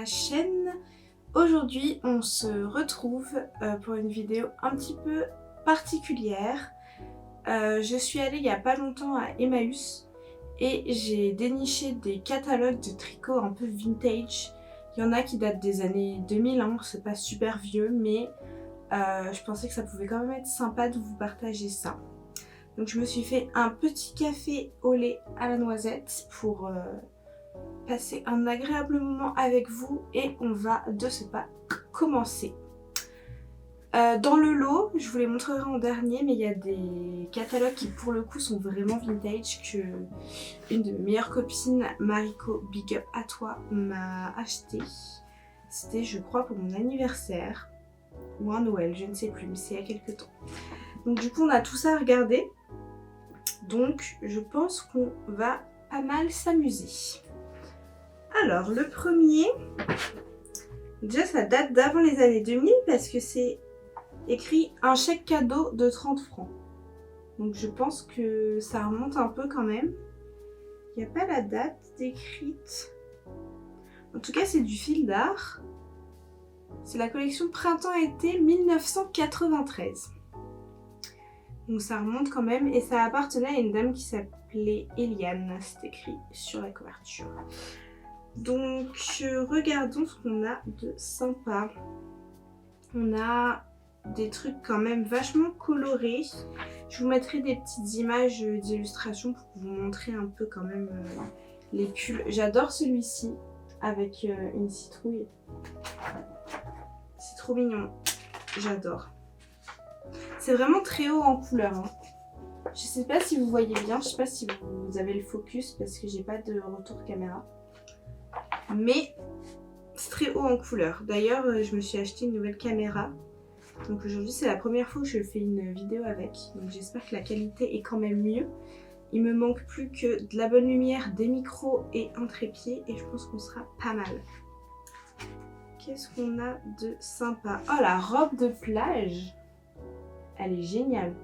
chaîne. Aujourd'hui on se retrouve pour une vidéo un petit peu particulière. Je suis allée il n'y a pas longtemps à Emmaüs et j'ai déniché des catalogues de tricot un peu vintage. Il y en a qui datent des années 2000, hein, c'est pas super vieux, mais je pensais que ça pouvait quand même être sympa de vous partager ça. Donc je me suis fait un petit café au lait à la noisette pour passer un agréable moment avec vous et on va de ce pas commencer. Dans le lot, je vous les montrerai en dernier, mais il y a des catalogues qui pour le coup sont vraiment vintage que une de mes meilleures copines, Mariko, big up à toi, m'a acheté. C'était je crois pour mon anniversaire ou un Noël, je ne sais plus, mais c'est il y a quelques temps. Donc du coup on a tout ça à regarder, donc je pense qu'on va pas mal s'amuser. Alors le premier, déjà ça date d'avant les années 2000 parce que c'est écrit un chèque cadeau de 30 francs. Donc je pense que ça remonte un peu quand même. Il n'y a pas la date décrite. En tout cas c'est du fil d'art. C'est la collection printemps-été 1993. Donc ça remonte quand même et ça appartenait à une dame qui s'appelait Eliane. C'est écrit sur la couverture. Donc regardons ce qu'on a de sympa. On a des trucs quand même vachement colorés. Je vous mettrai des petites images d'illustration pour vous montrer un peu quand même les pulls. J'adore celui-ci avec une citrouille. C'est trop mignon. J'adore. C'est vraiment très haut en couleur. Hein. Je sais pas si vous voyez bien, je sais pas si vous avez le focus parce que j'ai pas de retour caméra. Mais c'est très haut en couleur. D'ailleurs, je me suis acheté une nouvelle caméra. Donc aujourd'hui, c'est la première fois que je fais une vidéo avec. Donc j'espère que la qualité est quand même mieux. Il me manque plus que de la bonne lumière, des micros et un trépied. Et je pense qu'on sera pas mal. Qu'est-ce qu'on a de sympa? Oh, la robe de plage! Elle est géniale.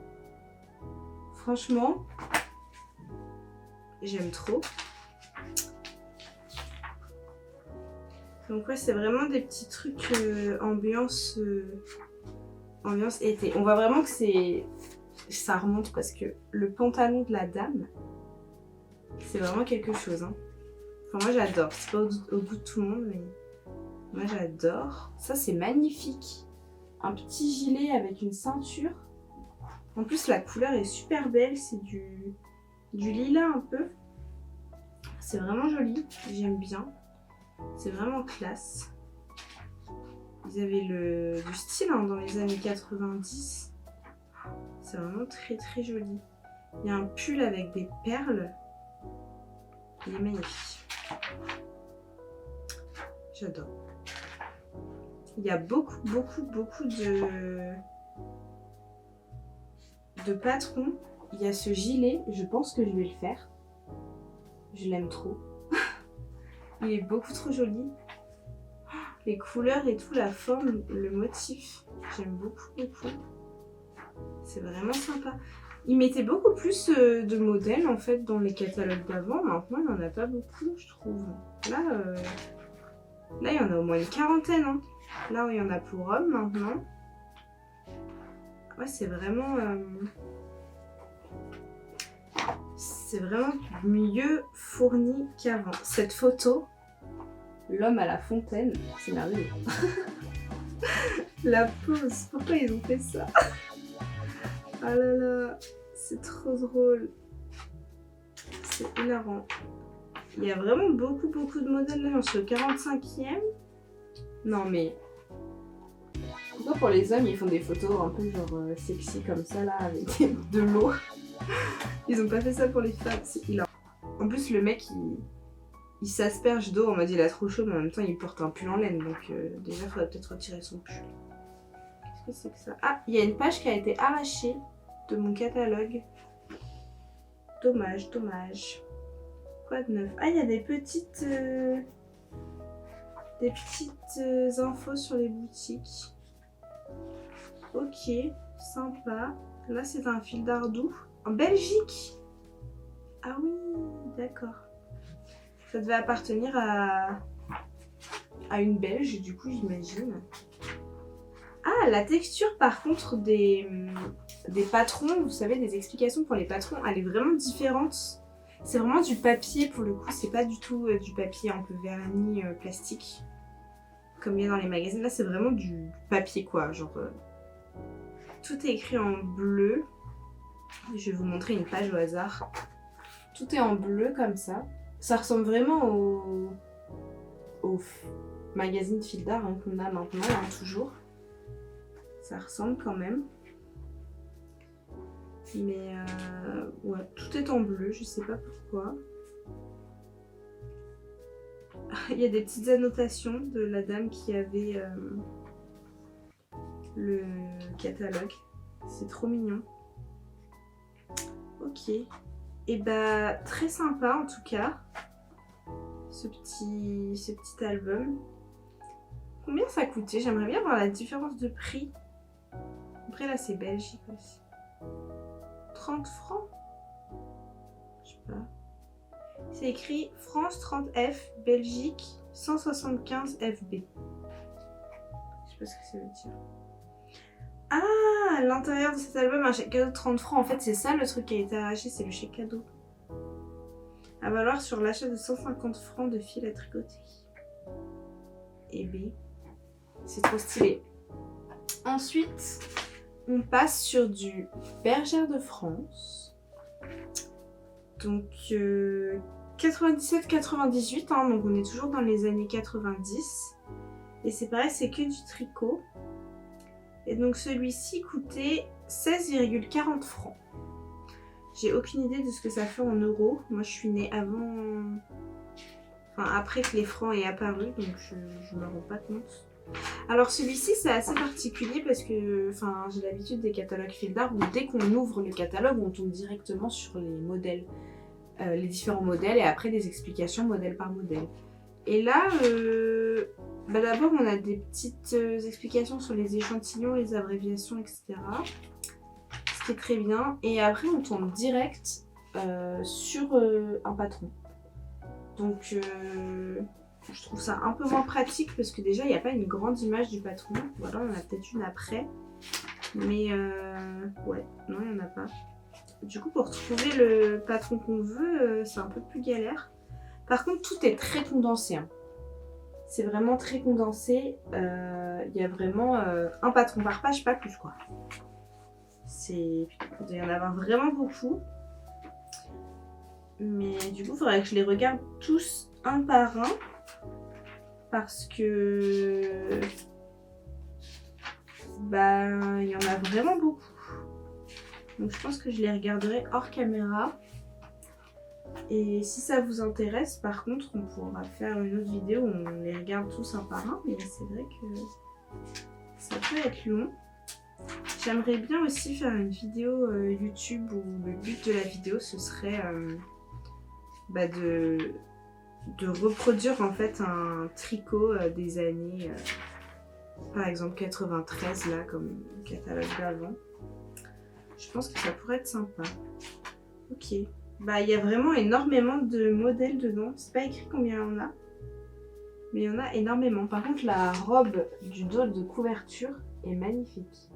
Franchement, j'aime trop. Donc ouais, c'est vraiment des petits trucs ambiance été. On voit vraiment que ça remonte parce que le pantalon de la dame, c'est vraiment quelque chose. Hein. Enfin moi j'adore. C'est pas au goût de tout le monde, mais moi j'adore. Ça c'est magnifique. Un petit gilet avec une ceinture. En plus la couleur est super belle. C'est du lilas un peu. C'est vraiment joli. J'aime bien. C'est vraiment classe. Ils avaient du style hein, dans les années 90. C'est vraiment très très joli. Il y a un pull avec des perles. Il est magnifique. J'adore. Il y a beaucoup de patrons. Il y a ce gilet. Je pense que je vais le faire. Je l'aime trop. Il est beaucoup trop joli. Les couleurs et tout, la forme, le motif, j'aime beaucoup. C'est vraiment sympa. Ils mettaient beaucoup plus de modèles en fait dans les catalogues d'avant. Maintenant, il n'y en a pas beaucoup, je trouve. Là, il y en a au moins une quarantaine. Hein. Là, il y en a pour hommes maintenant. Ouais, c'est vraiment... c'est vraiment mieux fourni qu'avant. Cette photo... L'homme à la fontaine, c'est merveilleux. La pose, pourquoi ils ont fait ça? Ah là là, c'est trop drôle. C'est hilarant. Il y a vraiment beaucoup de modèles là, j'en suis au 45e. Non mais... Pourquoi pour les hommes ils font des photos un peu genre sexy comme ça là, avec de l'eau? Ils ont pas fait ça pour les femmes, c'est hilarant. En plus le mec il s'asperge d'eau, on m'a dit il a trop chaud, mais en même temps il porte un pull en laine, donc déjà il faudrait peut-être retirer son pull. Qu'est-ce que c'est que ça? Ah, il y a une page qui a été arrachée de mon catalogue. Dommage. Quoi de neuf? Ah, il y a des petites infos sur les boutiques. Ok, sympa. Là c'est un fil d'art doux. En Belgique? Ah oui, d'accord. Ça devait appartenir à à une belge du coup j'imagine. Ah, la texture par contre des patrons, vous savez, des explications pour les patrons, elle est vraiment différente. C'est vraiment du papier pour le coup, c'est pas du tout du papier un peu verni plastique comme il y a dans les magazines. Là c'est vraiment du papier quoi, genre tout est écrit en bleu. Je vais vous montrer une page au hasard. Tout est en bleu comme ça. Ça ressemble vraiment au magazine Fildar hein, qu'on a maintenant, hein, toujours. Ça ressemble quand même. Mais ouais, tout est en bleu, je sais pas pourquoi. Il y a des petites annotations de la dame qui avait le catalogue. C'est trop mignon. Ok. Et bah très sympa en tout cas. Ce petit album. Combien ça coûtait? J'aimerais bien voir la différence de prix. Après là c'est Belgique aussi. 30 francs? Je sais pas. C'est écrit France 30F, Belgique 175 FB. Je sais pas ce que ça veut dire. Ah, l'intérieur de cet album, un chèque cadeau de 30 francs. En fait, c'est ça le truc qui a été arraché, c'est le chèque cadeau. À valoir sur l'achat de 150 francs de fil à tricoter. Et B, c'est trop stylé. Ensuite, on passe sur du Bergère de France. Donc 97-98, hein, donc on est toujours dans les années 90. Et c'est pareil, c'est que du tricot. Et donc celui-ci coûtait 16,40 francs. J'ai aucune idée de ce que ça fait en euros. Moi je suis née avant... Enfin après que les francs aient apparu, donc je me rends pas compte. Alors celui-ci c'est assez particulier parce que enfin, j'ai l'habitude des catalogues Fildar où dès qu'on ouvre le catalogue on tombe directement sur les modèles, les différents modèles et après des explications modèle par modèle. Et là, bah d'abord on a des petites explications sur les échantillons, les abréviations, etc. Ce qui est très bien. Et après on tombe direct sur un patron. Donc je trouve ça un peu moins pratique parce que déjà il n'y a pas une grande image du patron. Voilà, on en a peut-être une après. Mais ouais, non il n'y en a pas. Du coup pour trouver le patron qu'on veut, c'est un peu plus galère. Par contre tout est très condensé. Hein. C'est vraiment très condensé. Il y a vraiment un patron par page, pas plus quoi. Il doit y en avoir vraiment beaucoup. Mais du coup il faudrait que je les regarde tous un par un. Parce que bah il y en a vraiment beaucoup. Donc je pense que je les regarderai hors caméra. Et si ça vous intéresse, par contre, on pourra faire une autre vidéo où on les regarde tous un par un. Mais c'est vrai que ça peut être long. J'aimerais bien aussi faire une vidéo YouTube où le but de la vidéo ce serait bah de reproduire en fait un tricot des années par exemple 93 là comme le catalogue d'avant. Je pense que ça pourrait être sympa. Ok. Bah il y a vraiment énormément de modèles dedans. C'est pas écrit combien il y en a. Mais il y en a énormément. Par contre la robe du dos de couverture est magnifique.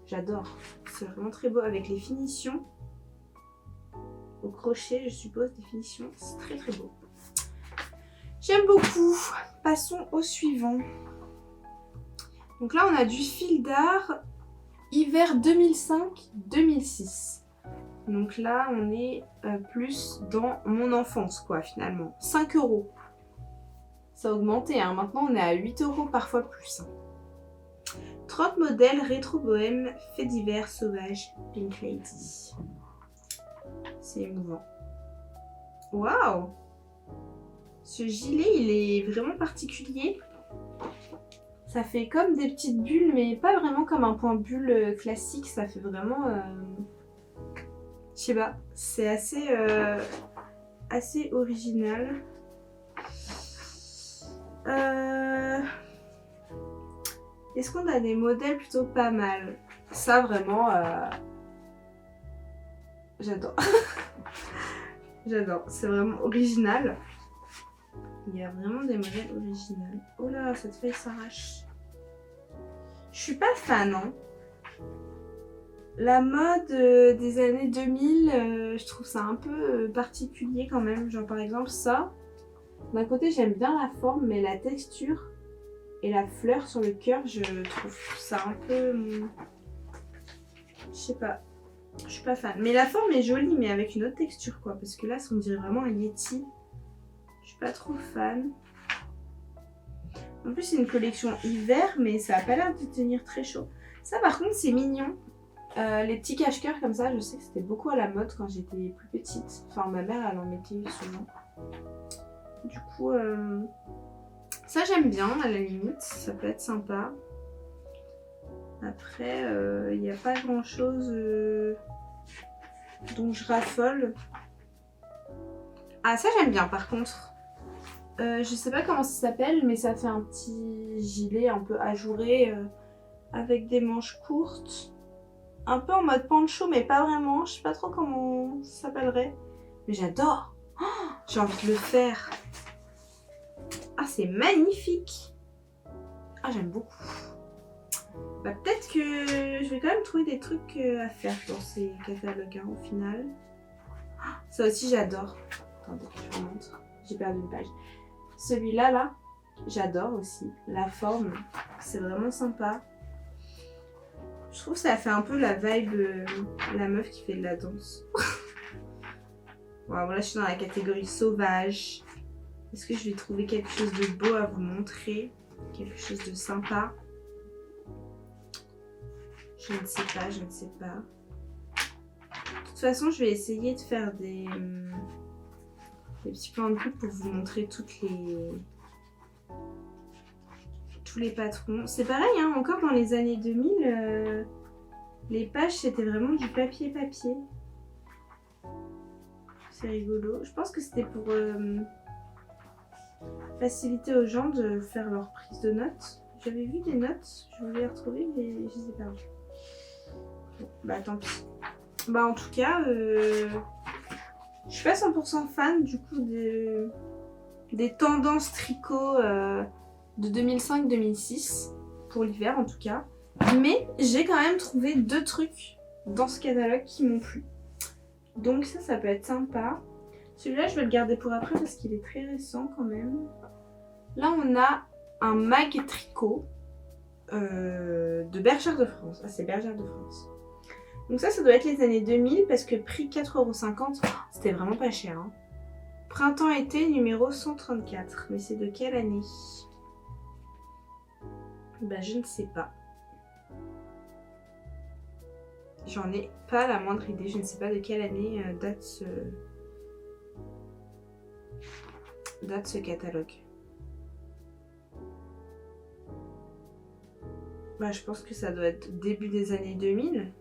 J'adore. C'est vraiment très beau avec les finitions. Au crochet je suppose des finitions. C'est très très beau. J'aime beaucoup. Passons au suivant. Donc là, on a du Fildar hiver 2005-2006. Donc là, on est plus dans mon enfance, quoi, finalement. 5 €. Ça a augmenté, hein. Maintenant, on est à 8 €, parfois plus. 30 modèles rétro-bohème, faits divers, sauvages, Pink Lady. C'est émouvant. Waouh! Ce gilet, il est vraiment particulier. Ça fait comme des petites bulles, mais pas vraiment comme un point bulle classique. Ça fait vraiment... je sais pas. C'est assez original. Est-ce qu'on a des modèles plutôt pas mal? Ça, vraiment... j'adore. J'adore. C'est vraiment original. Il y a vraiment des modèles originaux. Oh là, cette feuille s'arrache. Je suis pas fan, hein. La mode des années 2000, je trouve ça un peu particulier quand même. Genre par exemple ça. D'un côté j'aime bien la forme, mais la texture et la fleur sur le cœur, je trouve ça un peu... Je sais pas. Je suis pas fan. Mais la forme est jolie, mais avec une autre texture quoi. Parce que là, on dirait vraiment un Yeti. Je suis pas trop fan. En plus, c'est une collection hiver, mais ça a pas l'air de tenir très chaud. Ça par contre, c'est mignon. Les petits cache-cœurs comme ça, je sais que c'était beaucoup à la mode quand j'étais plus petite. Enfin, ma mère, elle en mettait souvent. Du coup, ça j'aime bien à la limite, ça peut être sympa. Après, il n'y a pas grand chose dont je raffole. Ah, ça j'aime bien par contre. Je sais pas comment ça s'appelle, mais ça fait un petit gilet un peu ajouré avec des manches courtes. Un peu en mode pancho, mais pas vraiment. Je sais pas trop comment ça s'appellerait. Mais j'adore. Oh, j'ai envie de le faire. Ah, c'est magnifique. Ah, j'aime beaucoup. Bah, peut-être que je vais quand même trouver des trucs à faire dans ces catalogues hein, au final. Ça aussi, j'adore. Attendez, je vous montre. J'ai perdu une page. Celui-là, là, j'adore aussi. La forme, c'est vraiment sympa. Je trouve que ça fait un peu la vibe la meuf qui fait de la danse. Voilà, là, je suis dans la catégorie sauvage. Est-ce que je vais trouver quelque chose de beau à vous montrer? Quelque chose de sympa? Je ne sais pas, je ne sais pas. De toute façon, je vais essayer de faire des petits plans de coupe pour vous montrer tous les patrons. C'est pareil, hein, encore dans les années 2000, les pages c'était vraiment du papier. C'est rigolo. Je pense que c'était pour faciliter aux gens de faire leur prise de notes. J'avais vu des notes, je voulais les retrouver, mais je les ai perdues. Bon, bah tant pis. Bah en tout cas, je suis pas 100% fan du coup des tendances tricot de 2005-2006, pour l'hiver en tout cas. Mais j'ai quand même trouvé 2 trucs dans ce catalogue qui m'ont plu. Donc ça peut être sympa. Celui-là, je vais le garder pour après parce qu'il est très récent quand même. Là, on a un mag tricot de Bergère de France. Ah, c'est Bergère de France. Donc ça doit être les années 2000 parce que prix 4,50 €, c'était vraiment pas cher. Hein. Printemps-été numéro 134. Mais c'est de quelle année? Bah, je ne sais pas. J'en ai pas la moindre idée. Je ne sais pas de quelle année date ce catalogue. Bah, je pense que ça doit être début des années 2000.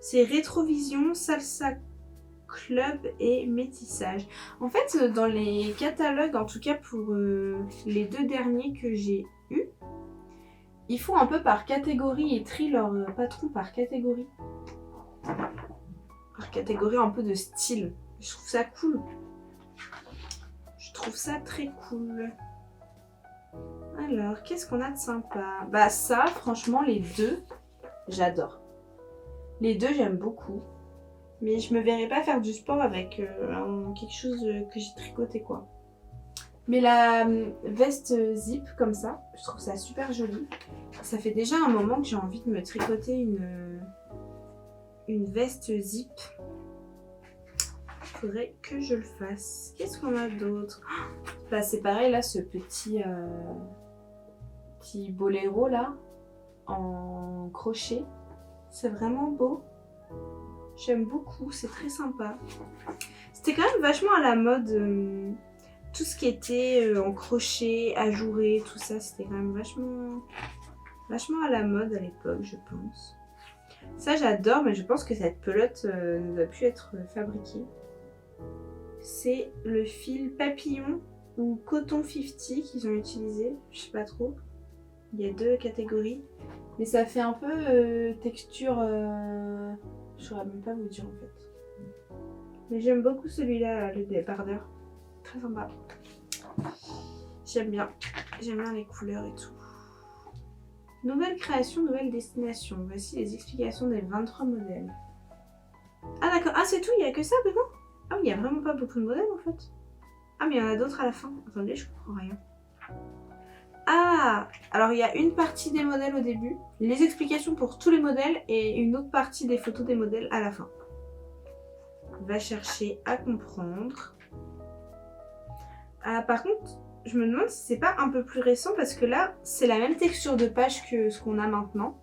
C'est Rétrovision, Salsa Club et Métissage. En fait, dans les catalogues, en tout cas pour les 2 derniers que j'ai eus, ils font un peu par catégorie et trient leurs patrons par catégorie. Par catégorie un peu de style. Je trouve ça cool. Je trouve ça très cool. Alors, qu'est-ce qu'on a de sympa? Bah ça, franchement, les 2, j'adore. Les 2, j'aime beaucoup. Mais je me verrais pas faire du sport avec quelque chose que j'ai tricoté, quoi. Mais la veste zip, comme ça, je trouve ça super joli. Ça fait déjà un moment que j'ai envie de me tricoter une veste zip. Il faudrait que je le fasse. Qu'est-ce qu'on a d'autre? Bah, c'est pareil, là, ce petit boléro, là, en crochet. C'est vraiment beau. J'aime beaucoup, c'est très sympa. C'était quand même vachement à la mode. Tout ce qui était en crochet, ajouré, tout ça, c'était quand même vachement à la mode à l'époque, je pense. Ça, j'adore, mais je pense que cette pelote ne doit plus être fabriquée. C'est le fil papillon ou coton 50 qu'ils ont utilisé, je sais pas trop. Il y a 2 catégories, mais ça fait un peu texture... Je saurais même pas vous dire en fait. Mais j'aime beaucoup celui-là, le débardeur. Très sympa. J'aime bien. J'aime bien les couleurs et tout. Nouvelle création, nouvelle destination. Voici les explications des 23 modèles. Ah d'accord, ah c'est tout, il n'y a que ça dedans? Ah oui, il n'y a vraiment pas beaucoup de modèles en fait. Ah mais il y en a d'autres à la fin. Attendez, je comprends rien. Ah, alors il y a une partie des modèles au début, les explications pour tous les modèles et une autre partie des photos des modèles à la fin. Va chercher à comprendre. Ah, par contre, je me demande si c'est pas un peu plus récent parce que là, c'est la même texture de page que ce qu'on a maintenant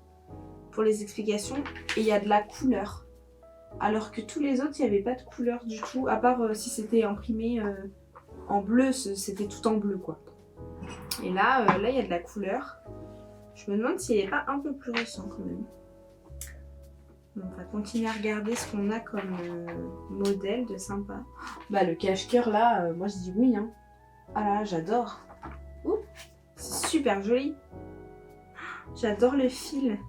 pour les explications et il y a de la couleur. Alors que tous les autres, il n'y avait pas de couleur du tout, à part si c'était imprimé en bleu, c'était tout en bleu quoi. Et là, il y a de la couleur. Je me demande s'il n'est pas un peu plus récent quand même. Bon, on va continuer à regarder ce qu'on a comme modèle de sympa. Bah le cache-cœur là, moi je dis oui hein. Ah là, j'adore. Ouh, c'est super joli. J'adore le fil.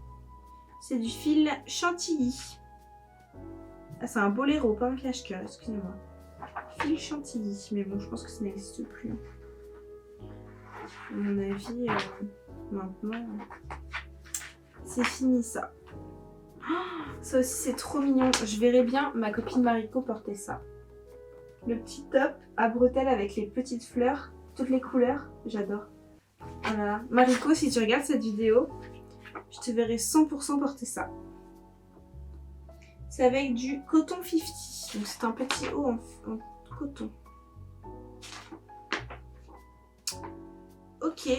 C'est du fil chantilly. Ah, c'est un boléro, pas un cache-cœur, excusez-moi. Fil chantilly, mais bon, je pense que ça n'existe plus. À mon avis, maintenant, c'est fini ça. Oh, ça aussi, c'est trop mignon. Je verrais bien ma copine Mariko porter ça. Le petit top à bretelles avec les petites fleurs, toutes les couleurs, j'adore. Voilà. Mariko, si tu regardes cette vidéo, je te verrai 100% porter ça. C'est avec du coton 50. Donc c'est un petit haut en coton. Ok.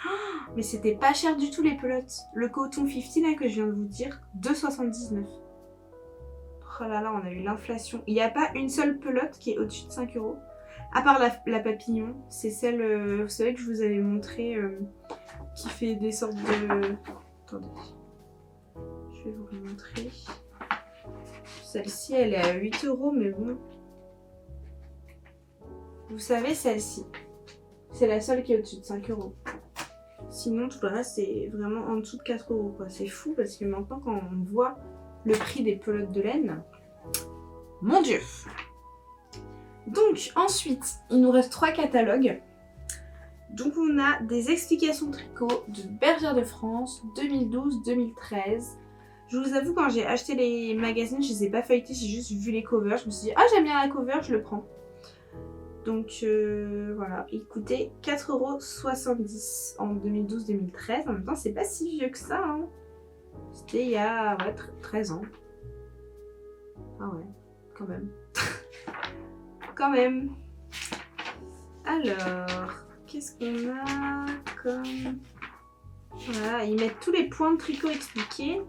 Oh, mais c'était pas cher du tout les pelotes. Le coton 50 là que je viens de vous dire, 2,79. Oh là là, on a eu l'inflation. Il n'y a pas une seule pelote qui est au-dessus de 5 €. À part la papillon, c'est celle, vous savez que je vous avais montré, qui fait des sortes de... Attendez, je vais vous remontrer. Celle-ci, elle est à 8 €, mais bon. Vous savez, celle-ci, c'est la seule qui est au-dessus de 5 €. Sinon, tout le reste, c'est vraiment en dessous de 4 €, quoi. C'est fou parce que maintenant, quand on voit le prix des pelotes de laine, mon Dieu! Donc, ensuite, il nous reste 3 catalogues. Donc, on a des explications tricot de Bergère de France 2012-2013. Je vous avoue, quand j'ai acheté les magazines, je les ai pas feuilletés, j'ai juste vu les covers. Je me suis dit, ah, j'aime bien la cover, je le prends. Donc, voilà, il coûtait 4,70 € en 2012-2013. En même temps, c'est pas si vieux que ça, hein. C'était il y a 13 ans. Ah ouais, quand même. Quand même. Alors, qu'est-ce qu'on a comme... Voilà, ils mettent tous les points de tricot expliqués.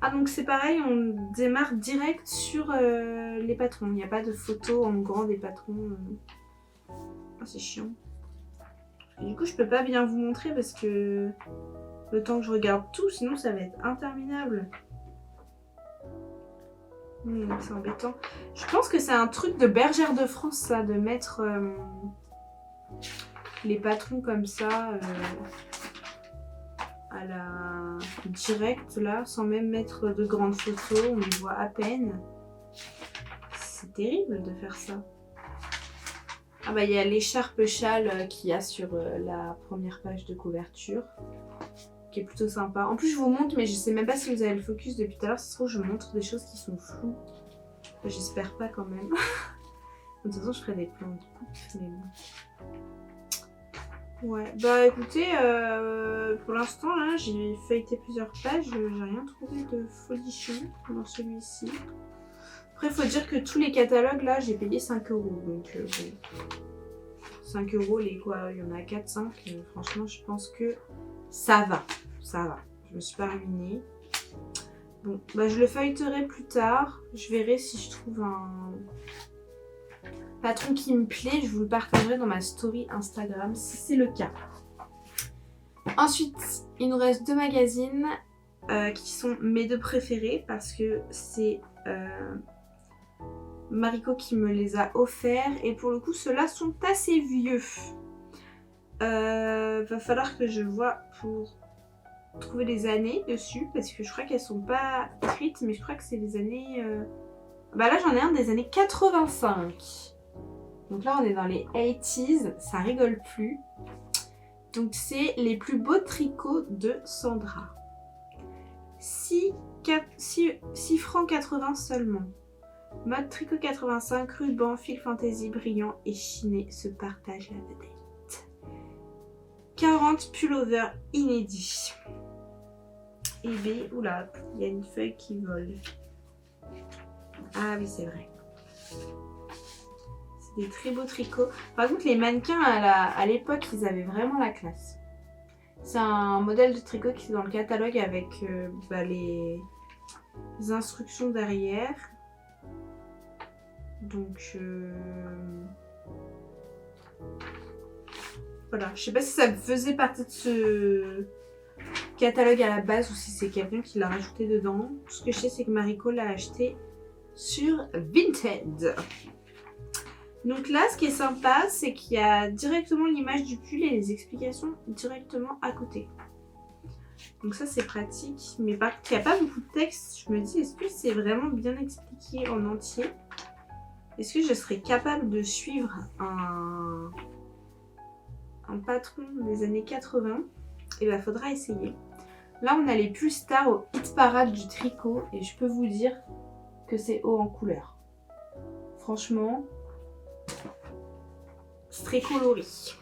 Ah donc c'est pareil, on démarre direct sur les patrons. Il n'y a pas de photos en grand des patrons. Ah, c'est chiant. Et du coup, je peux pas bien vous montrer parce que le temps que je regarde tout, sinon ça va être interminable. C'est embêtant. Je pense que c'est un truc de Bergère de France, ça, de mettre les patrons comme ça à la directe, là, sans même mettre de grandes photos, on les voit à peine. C'est terrible de faire ça. Ah bah il y a l'écharpe châle qu'il y a sur la première page de couverture, qui est plutôt sympa. En plus je vous montre, mais je sais même pas si vous avez le focus depuis tout à l'heure, ça se trouve je vous montre des choses qui sont floues. J'espère pas quand même. De toute façon je ferai des plans de coupe, mais bon. Ouais, bah écoutez, pour l'instant là j'ai feuilleté plusieurs pages, j'ai rien trouvé de folichon dans celui-ci. Après faut dire que tous les catalogues là j'ai payé 5 €, donc bon. 5 € les quoi, il y en a 4-5, franchement je pense que ça va, je me suis pas ruinée. Bon, bah je le feuilleterai plus tard, je verrai si je trouve un patron qui me plaît, je vous le partagerai dans ma story Instagram si c'est le cas. Ensuite, il nous reste 2 magazines qui sont mes 2 préférés parce que c'est Mariko qui me les a offerts et pour le coup ceux-là sont assez vieux. Va falloir que je vois pour trouver les années dessus parce que je crois qu'elles sont pas écrites, mais je crois que c'est les années... Bah là j'en ai un des années 85. Donc là, on est dans les 80s, ça rigole plus. Donc c'est les plus beaux tricots de Sandra. 6 francs 80 seulement. Mode tricot 85, ruban, fil fantaisie brillant et chiné se partagent la vedette. 40 pullovers inédits. Et B, oula, il y a une feuille qui vole. Ah oui, c'est vrai. C'est des très beaux tricots. Par contre, les mannequins à l'époque, ils avaient vraiment la classe. C'est un modèle de tricot qui est dans le catalogue avec les instructions derrière. Donc voilà, je sais pas si ça faisait partie de ce catalogue à la base ou si c'est quelqu'un qui l'a rajouté dedans. Tout ce que je sais, c'est que Mariko l'a acheté sur Vinted. Donc là, ce qui est sympa, c'est qu'il y a directement l'image du pull et les explications directement à côté. Donc ça, c'est pratique. Mais par contre, il n'y a pas beaucoup de texte. Je me dis, est-ce que c'est vraiment bien expliqué en entier? Est-ce que je serais capable de suivre un patron des années 80? Et ben, faudra essayer. Là, on a les pulls stars au hit parade du tricot. Et je peux vous dire que c'est haut en couleur. Franchement, c'est très coloré. C'est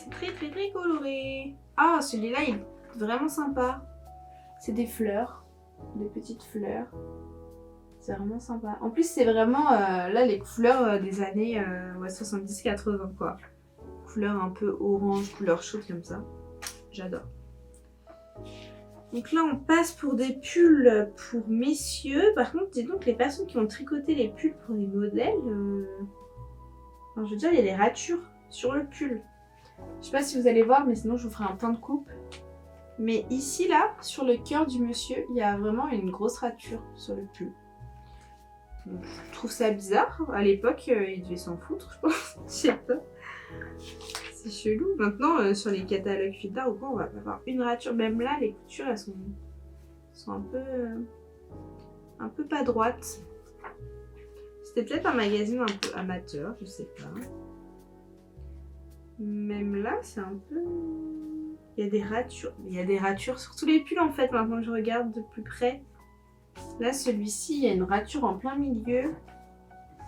très très très coloré. Ah, celui-là, il est vraiment sympa. C'est des fleurs. Des petites fleurs. C'est vraiment sympa. En plus, c'est vraiment là les couleurs des années 70-80 quoi. Couleur un peu orange, couleur chaude comme ça. J'adore. Donc là, on passe pour des pulls pour messieurs. Par contre, dis donc, les personnes qui ont tricoté les pulls pour les modèles... Enfin, je veux dire, il y a des ratures sur le pull. Je sais pas si vous allez voir, mais sinon je vous ferai un point de coupe. Mais ici, là, sur le cœur du monsieur, il y a vraiment une grosse rature sur le pull. Donc, je trouve ça bizarre. À l'époque, il devait s'en foutre, je pense. Je sais pas. C'est chelou. Maintenant, sur les catalogues Fita ou quoi, on va avoir une rature. Même là, les coutures, elles sont un peu pas droites. C'était peut-être un magazine un peu amateur, je sais pas. Même là, c'est un peu... Il y a des ratures. Il y a des ratures sur tous les pulls, en fait, maintenant que je regarde de plus près. Là, celui-ci, il y a une rature en plein milieu.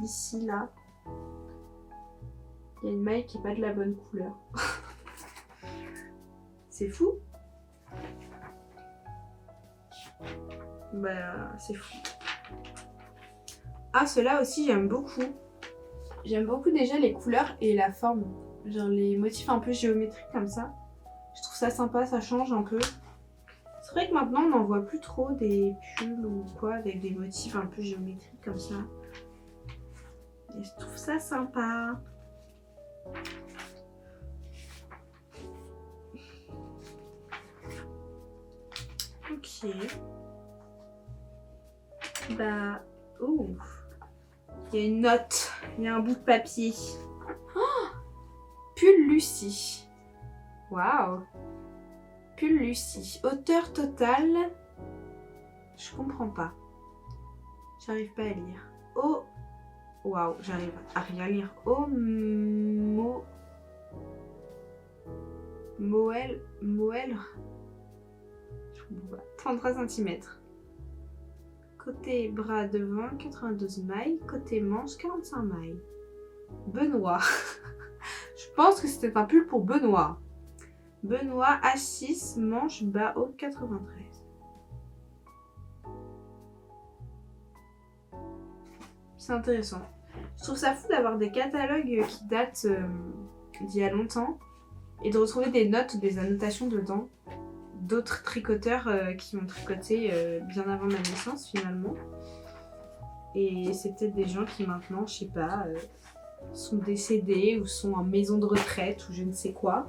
Ici, là. Il y a une maille qui n'est pas de la bonne couleur. C'est fou. Bah, c'est fou. Ah, ceux-là aussi, j'aime beaucoup. J'aime beaucoup déjà les couleurs et la forme. Genre les motifs un peu géométriques comme ça. Je trouve ça sympa, ça change un peu. C'est vrai que maintenant, on n'en voit plus trop des pulls ou quoi avec des motifs un peu géométriques comme ça. Et je trouve ça sympa. Ok. Bah... Oh. Il y a une note. Il y a un bout de papier. Oh, pull Lucie. Waouh. Pull Lucie. Hauteur totale. Je comprends pas. J'arrive pas à lire. Oh. Waouh, j'arrive à rien lire. Oh. Moelle. 33 cm. Côté bras devant, 92 mailles. Côté manche, 45 mailles. Benoît. Je pense que c'était un pull pour Benoît. Benoît A6, manche bas haut, 93. C'est intéressant. Je trouve ça fou d'avoir des catalogues qui datent d'il y a longtemps et de retrouver des notes ou des annotations dedans d'autres tricoteurs qui ont tricoté bien avant ma naissance finalement. Et c'est peut-être des gens qui maintenant, je sais pas, sont décédés ou sont en maison de retraite ou je ne sais quoi.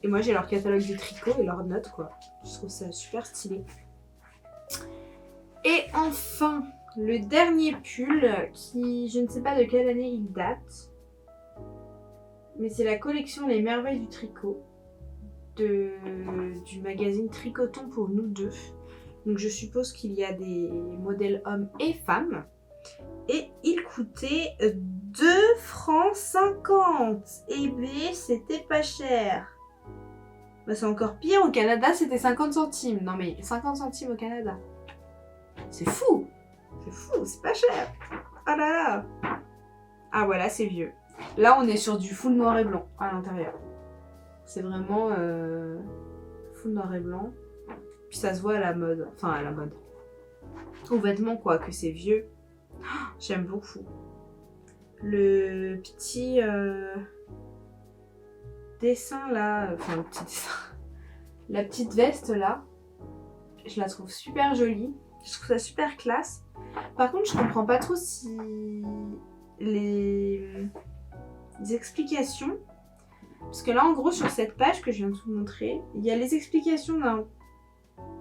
Et moi j'ai leur catalogue de tricot et leurs notes quoi. Je trouve ça super stylé. Et enfin, le dernier pull qui, je ne sais pas de quelle année il date. Mais c'est la collection Les Merveilles du Tricot. Du magazine Tricoton pour nous deux. Donc je suppose qu'il y a des modèles hommes et femmes. et il coûtait 2,50 francs. Eh bien, c'était pas cher. Bah, c'est encore pire, au Canada c'était 50 centimes. Non mais 50 centimes au Canada. C'est fou. C'est fou, c'est pas cher. Ah là là. Ah voilà, c'est vieux. Là on est sur du full noir et blanc à l'intérieur. C'est vraiment full noir et blanc. Puis ça se voit à la mode. Enfin à la mode. Aux vêtements quoi, que c'est vieux. Oh, j'aime beaucoup. Le petit dessin là. Enfin le petit dessin. La petite veste là. Je la trouve super jolie. Je trouve ça super classe. Par contre je comprends pas trop si les explications. Parce que là en gros sur cette page que je viens de vous montrer, il y a les explications d'un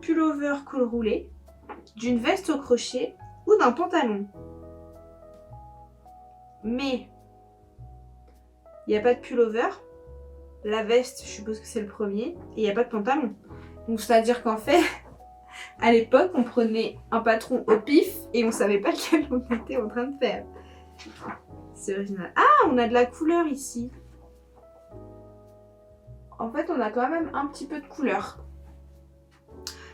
pullover col roulé, d'une veste au crochet ou d'un pantalon. Mais il n'y a pas de pullover, la veste je suppose que c'est le premier, et il n'y a pas de pantalon. Donc c'est à dire qu'en fait, à l'époque on prenait un patron au pif et on savait pas lequel on était en train de faire. C'est original. Ah, on a de la couleur ici. En fait on a quand même un petit peu de couleur.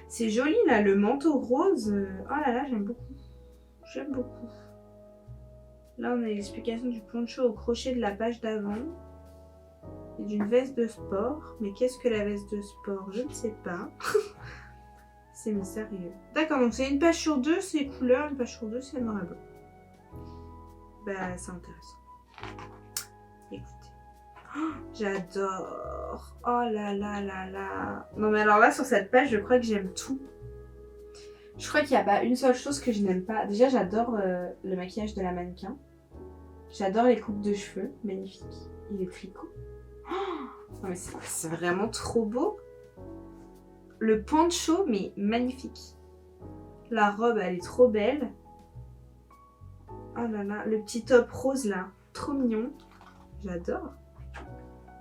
C'est joli là, le manteau rose. Oh là là, j'aime beaucoup. J'aime beaucoup. Là, on a l'explication du poncho au crochet de la page d'avant. Et d'une veste de sport. Mais qu'est-ce que la veste de sport? Je ne sais pas. C'est mystérieux. D'accord, donc c'est une page sur deux, c'est couleur. Une page sur deux, c'est noir et blanc. Bah, c'est intéressant. Écoutez. Oh, j'adore. Oh là là là là. Non mais alors là, sur cette page, je crois que j'aime tout. Je crois qu'il n'y a pas une seule chose que je n'aime pas. Déjà, j'adore le maquillage de la mannequin. J'adore les coupes de cheveux, magnifiques. Et les tricots. Oh, non mais c'est vraiment trop beau. Le poncho, mais magnifique. La robe, elle est trop belle. Oh là là, le petit top rose là, trop mignon. J'adore.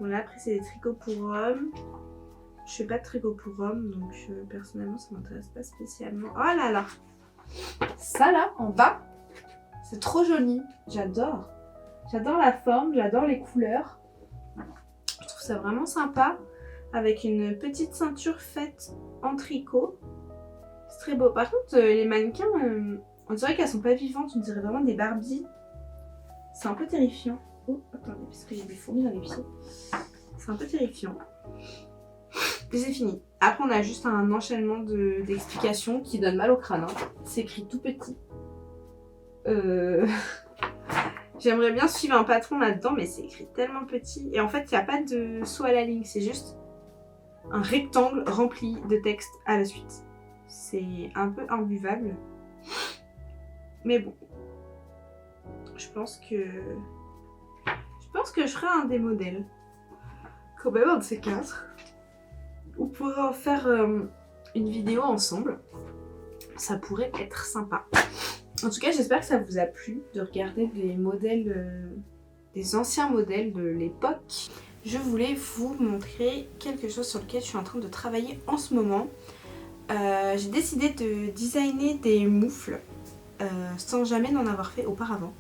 Bon là, après, c'est des tricots pour hommes. Je fais pas de tricot pour hommes, donc personnellement ça m'intéresse pas spécialement. Oh là là. Ça là, en bas, c'est trop joli. J'adore. J'adore la forme, j'adore les couleurs. Je trouve ça vraiment sympa. Avec une petite ceinture faite en tricot. C'est très beau. Par contre, les mannequins, on dirait qu'elles sont pas vivantes. On dirait vraiment des Barbies. C'est un peu terrifiant. Oh, attendez, parce que j'ai des fourmis dans les pieds. C'est un peu terrifiant. C'est fini. Après, on a juste un enchaînement d'explications qui donne mal au crâne. Hein. C'est écrit tout petit. J'aimerais bien suivre un patron là-dedans, mais c'est écrit tellement petit. Et en fait, il n'y a pas de saut à la ligne. C'est juste un rectangle rempli de texte à la suite. C'est un peu imbuvable. Mais bon. Je pense que je ferai un des modèles. Quand même un de ces quatre. On pourrait en faire une vidéo ensemble. Ça pourrait être sympa. En tout cas, j'espère que ça vous a plu de regarder des modèles, des anciens modèles de l'époque. Je voulais vous montrer quelque chose sur lequel je suis en train de travailler en ce moment. J'ai décidé de designer des moufles sans jamais n'en avoir fait auparavant.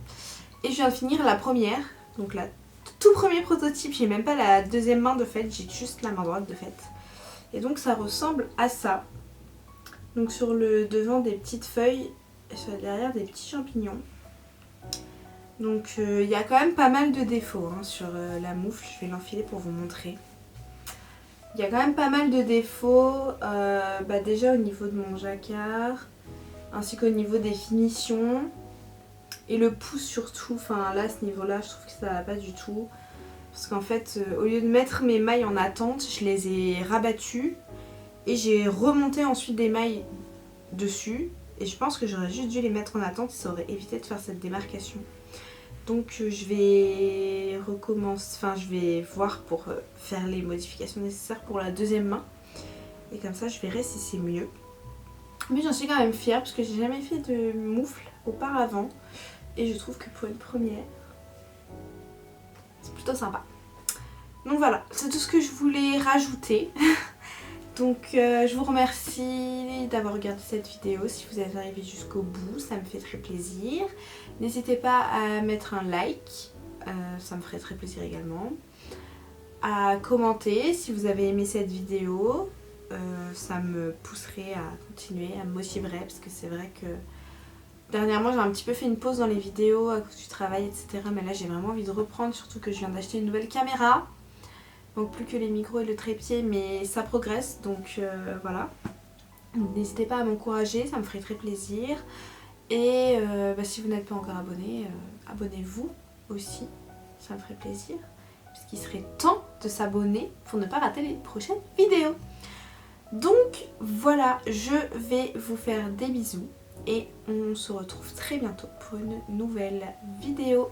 Et je viens de finir la première, donc la tout premier prototype. J'ai même pas la deuxième main de fait, j'ai juste la main droite de fait. Et donc ça ressemble à ça. Donc sur le devant des petites feuilles et sur le derrière des petits champignons. Donc il y a quand même pas mal de défauts hein, sur la moufle, je vais l'enfiler pour vous montrer. Il y a quand même pas mal de défauts, déjà au niveau de mon jacquard, ainsi qu'au niveau des finitions. Et le pouce surtout, enfin là à ce niveau là je trouve que ça va pas du tout. Parce qu'en fait, au lieu de mettre mes mailles en attente, je les ai rabattues et j'ai remonté ensuite des mailles dessus. Et je pense que j'aurais juste dû les mettre en attente et ça aurait évité de faire cette démarcation. Donc je vais recommencer, enfin je vais voir pour faire les modifications nécessaires pour la deuxième main. Et comme ça je verrai si c'est mieux. Mais j'en suis quand même fière parce que j'ai jamais fait de moufle auparavant. Et je trouve que pour une première, c'est plutôt sympa. Donc voilà, c'est tout ce que je voulais rajouter. Donc je vous remercie d'avoir regardé cette vidéo. Si vous êtes arrivé jusqu'au bout, ça me fait très plaisir. N'hésitez pas à mettre un like, ça me ferait très plaisir également. À commenter si vous avez aimé cette vidéo, ça me pousserait à continuer, à me motiverait, parce que c'est vrai que dernièrement j'ai un petit peu fait une pause dans les vidéos à cause du travail, etc. Mais là j'ai vraiment envie de reprendre, surtout que je viens d'acheter une nouvelle caméra. Donc plus que les micros et le trépied, mais ça progresse, donc voilà. N'hésitez pas à m'encourager, ça me ferait très plaisir. Et si vous n'êtes pas encore abonné, abonnez-vous aussi, ça me ferait plaisir. Puisqu'il serait temps de s'abonner pour ne pas rater les prochaines vidéos. Donc voilà, je vais vous faire des bisous et on se retrouve très bientôt pour une nouvelle vidéo.